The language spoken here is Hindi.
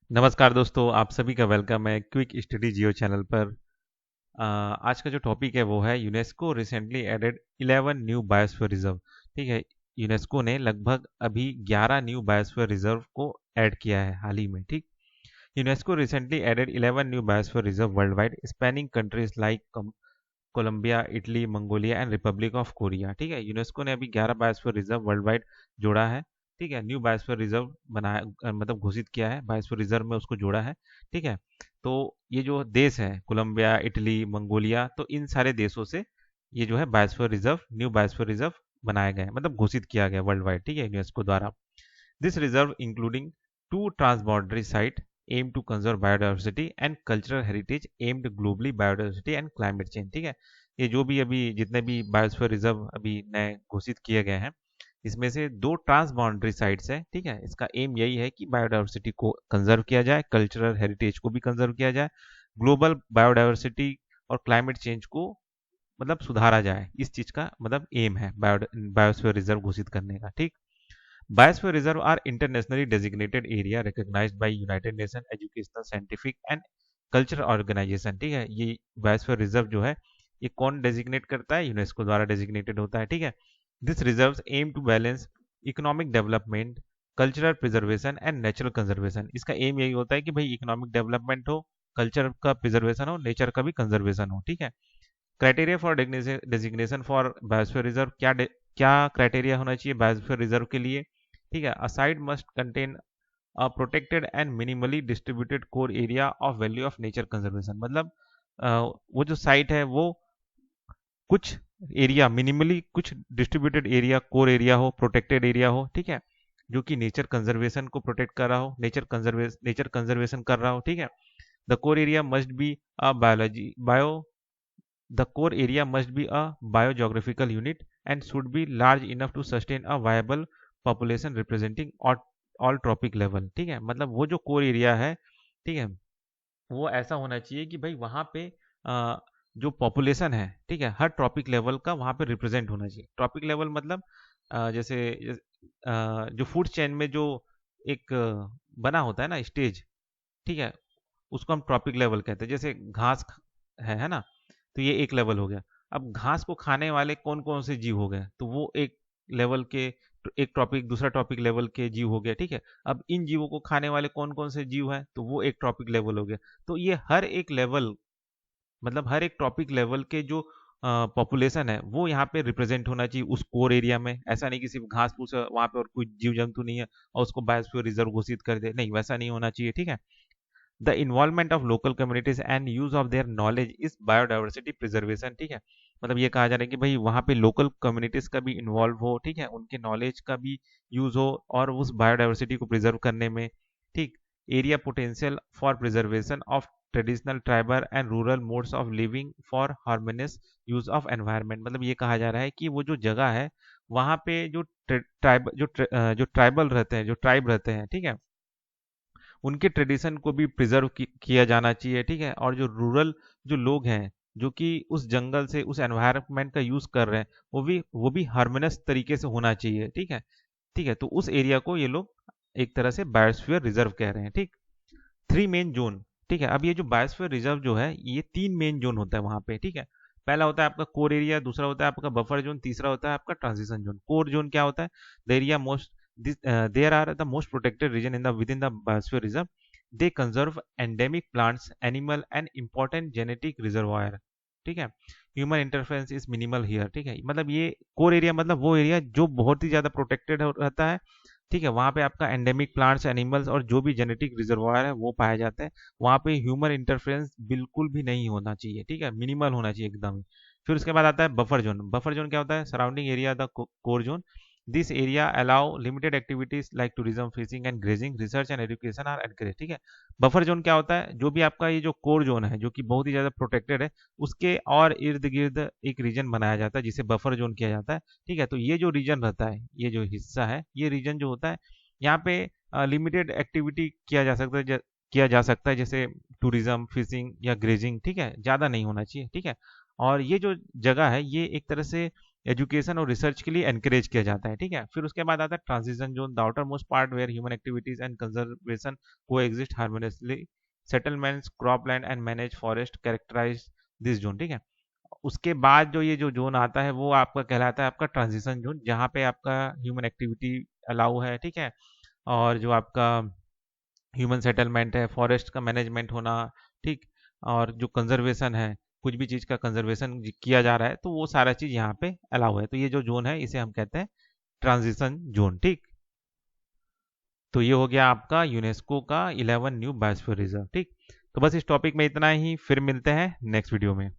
नमस्कार दोस्तों, आप सभी का वेलकम है क्विक स्टडी जियो चैनल पर। आज का जो टॉपिक है वो है UNESCO recently added 11 new biosphere reserve. ठीक है, यूनेस्को ने लगभग अभी 11 न्यू बायोस्फीयर रिजर्व को ऐड किया है हाल ही में। ठीक, UNESCO recently added 11 new biosphere reserve worldwide spanning countries like Colombia, Italy, Mongolia and Republic of Korea. ठीक है, यूनेस्को ने अभी 11 बायोस्फीयर रिजर्व वर्ल्ड वाइड जोड़ा है। ठीक है, न्यू बायोस्फीयर रिजर्व बनाया, मतलब घोषित किया है, बायोस्फीयर रिजर्व में उसको जोड़ा है। ठीक है, तो ये जो देश है कोलंबिया, इटली, मंगोलिया, तो इन सारे देशों से ये जो है biosphere reserve, new biosphere reserve बनाया गया है, मतलब घोषित किया गया वर्ल्ड वाइड। ठीक है, यूनेस्को द्वारा। This reserve, including two transboundary sites, aim to conserve biodiversity and cultural heritage aimed globally biodiversity and climate change। ठीक है, ये जो भी अभी जितने भी बायोस्फीयर रिजर्व अभी नए घोषित किए गए हैं, इसमें से दो ट्रांस बाउंड्री साइट्स हैं। ठीक है, इसका एम यही है कि बायोडाइवर्सिटी को कंजर्व किया जाए, कल्चरल हेरिटेज को भी कंजर्व किया जाए, ग्लोबल बायोडाइवर्सिटी और क्लाइमेट चेंज को मतलब सुधारा जाए। इस चीज का मतलब एम है बायोस्फीयर रिजर्व घोषित करने का। ठीक, Biosphere Reserve are internationally designated area recognized by United Nations Educational, Scientific and Cultural Organization। ठीक है, ये बायोस्फीयर रिजर्व जो है ये कौन डेजिग्नेट करता है? यूनेस्को द्वारा डेजिग्नेटेड होता है। ठीक है, this reserves aim to balance economic development, cultural preservation and natural conservation. इसका एम यही होता है कि भाई इकोनॉमिक डेवलपमेंट हो, कल्चर का प्रिजर्वेशन हो, नेचर का भी कंजर्वेशन हो। ठीक है, criteria for designation for biosphere reserve, क्या क्राइटेरिया होना चाहिए बायोस्फीयर रिजर्व के लिए? ठीक है, a site must contain a protected and minimally distributed core area of value of nature conservation. मतलब वो जो साइट है वो कुछ एरिया मिनिमली, कुछ डिस्ट्रीब्यूटेड एरिया, कोर एरिया हो, प्रोटेक्टेड एरिया हो। ठीक है, जो कि नेचर कंजर्वेशन को प्रोटेक्ट कर रहा हो, नेचर कंजर्वेशन कर रहा हो। ठीक है, the core area must be a biology bio The core area must be a biogeographical unit and should be large enough to sustain a viable population representing all tropic level। ठीक है, मतलब वो जो कोर एरिया है, ठीक है, वो ऐसा होना चाहिए कि भाई वहाँ पे जो पॉपुलेशन है, ठीक है, हर ट्रॉपिक लेवल का वहाँ पे रिप्रेजेंट होना चाहिए। ट्रॉपिक लेवल मतलब जो फूड चेन में जो एक बना होता है ना स्टेज, ठीक है, उसको हम ट्रॉपिक लेवल कहते हैं। जैसे घास है ना, तो ये एक लेवल हो गया। अब घास को खाने वाले कौन कौन से जीव हो गए, तो वो एक लेवल के, एक टॉपिक दूसरा टॉपिक लेवल के जीव हो गए। ठीक है, अब इन जीवों को खाने वाले कौन कौन से जीव हैं, तो वो एक टॉपिक लेवल हो गया। तो ये हर एक लेवल, मतलब हर एक टॉपिक लेवल के जो पॉपुलेशन है वो यहाँ पे रिप्रेजेंट होना चाहिए उस कोर एरिया में। ऐसा नहीं कि सिर्फ घास फूस है वहाँ पे और कोई जीव जंतु नहीं है और उसको बायोस्फीयर रिजर्व घोषित कर दे, नहीं, वैसा नहीं होना चाहिए। ठीक है, the involvement of local communities and use of their knowledge is biodiversity preservation. ठीक है, मतलब ये कहा जा रहा है कि भाई वहाँ पे लोकल कम्युनिटीज का भी इन्वॉल्व हो, ठीक है, उनके नॉलेज का भी यूज हो और उस बायोडाइवर्सिटी को प्रिजर्व करने में। ठीक, area potential for preservation of traditional tribal and rural modes of living for harmonious use of environment. मतलब ये कहा जा रहा है कि वो जो जगह है वहाँ पे जो जो ट्राइबल रहते हैं, जो ट्राइब रहते हैं, ठीक है, उनके ट्रेडिशन को भी प्रिजर्व किया जाना चाहिए। ठीक है, और जो रूरल जो लोग हैं जो कि उस जंगल से उस एनवायरनमेंट का यूज कर रहे हैं, वो भी हार्मोनियस तरीके से होना चाहिए। ठीक है, ठीक है, तो उस एरिया को ये लोग एक तरह से बायोस्फीयर रिजर्व कह रहे हैं। ठीक, थ्री मेन जोन। ठीक है, अब ये जो बायोस्फीयर रिजर्व जो है ये तीन मेन जोन होता है वहां पे। ठीक है, पहला होता है आपका कोर एरिया, दूसरा होता है आपका बफर जोन, तीसरा होता है आपका ट्रांजिशन जोन। कोर जोन क्या होता है? The area most there are the most protected region in the within the biosphere reserve. They conserve endemic plants, animal and important genetic reservoir। ठीक है, human interference is minimal here. ठीक है, मतलब ये कोर एरिया मतलब वो एरिया जो बहुत ही ज्यादा प्रोटेक्टेड रहता है। ठीक है, वहाँ पे आपका एंडेमिक प्लांट्स, एनिमल्स और जो भी जेनेटिक रिजर्वायर है वो पाए जाते हैं। वहाँ पे ह्यूमन इंटरफेरेंस बिल्कुल भी नहीं होना चाहिए। ठीक है, मिनिमल होना चाहिए एकदम ही। फिर उसके बाद आता है बफर जोन। बफर जोन क्या होता है? Surrounding area the core zone. This area allow limited activities like tourism, fishing and grazing, research and education are encourage. ठीक है, बफर जोन क्या होता है? जो भी आपका ये जो कोर जोन है जो कि बहुत ही ज्यादा प्रोटेक्टेड है, उसके और इर्द गिर्द एक रीजन बनाया जाता है जिसे बफर जोन किया जाता है। ठीक है, तो ये जो रीजन रहता है, ये जो हिस्सा है, ये रीजन जो होता है, यहाँ पे लिमिटेड एक्टिविटी किया जा सकता है, जैसे टूरिज्म, फिशिंग या ग्रेजिंग। ठीक है, ज़्यादा नहीं होना चाहिए। ठीक है, और ये जो जगह है ये एक तरह से एजुकेशन और रिसर्च के लिए एनकरेज किया जाता है। ठीक है, फिर उसके बाद आता है transition zone, the outermost part where human activities and conservation coexist harmoniously, settlements, cropland and manage forest characterize this zone. ठीक है, उसके बाद जो ये जो जोन आता है वो आपका कहलाता है आपका ट्रांजिशन जोन, जहाँ पे आपका ह्यूमन एक्टिविटी अलाउ है। ठीक है, और जो आपका ह्यूमन सेटलमेंट है, फॉरेस्ट का मैनेजमेंट होना, ठीक, और जो कंजर्वेशन है, कुछ भी चीज़ का कंजर्वेशन किया जा रहा है, तो वो सारा चीज़ यहाँ पे अलाउ है। तो ये जो जोन है इसे हम कहते हैं ट्रांजिशन जोन। ठीक, तो ये हो गया आपका यूनेस्को का 11 न्यू बायोस्फीयर रिजर्व। ठीक, तो बस इस टॉपिक में इतना ही, फिर मिलते हैं नेक्स्ट वीडियो में।